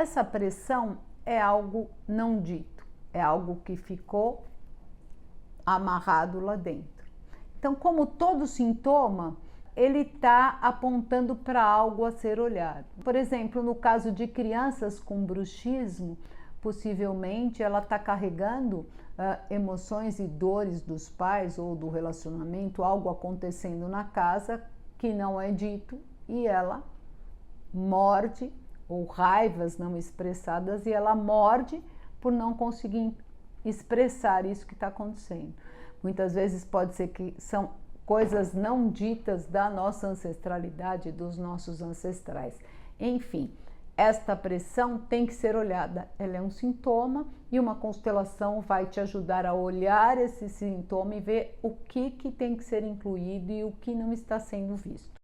essa pressão é algo não dito, é algo que ficou amarrado lá dentro. Então, como todo sintoma, ele está apontando para algo a ser olhado. Por exemplo, no caso de crianças com bruxismo, possivelmente ela está carregando emoções e dores dos pais ou do relacionamento, algo acontecendo na casa que não é dito e ela morde, ou raivas não expressadas, e ela morde por não conseguir expressar isso que está acontecendo. Muitas vezes pode ser que são coisas não ditas da nossa ancestralidade, dos nossos ancestrais. Enfim, esta pressão tem que ser olhada. Ela é um sintoma e uma constelação vai te ajudar a olhar esse sintoma e ver o que tem que ser incluído e o que não está sendo visto.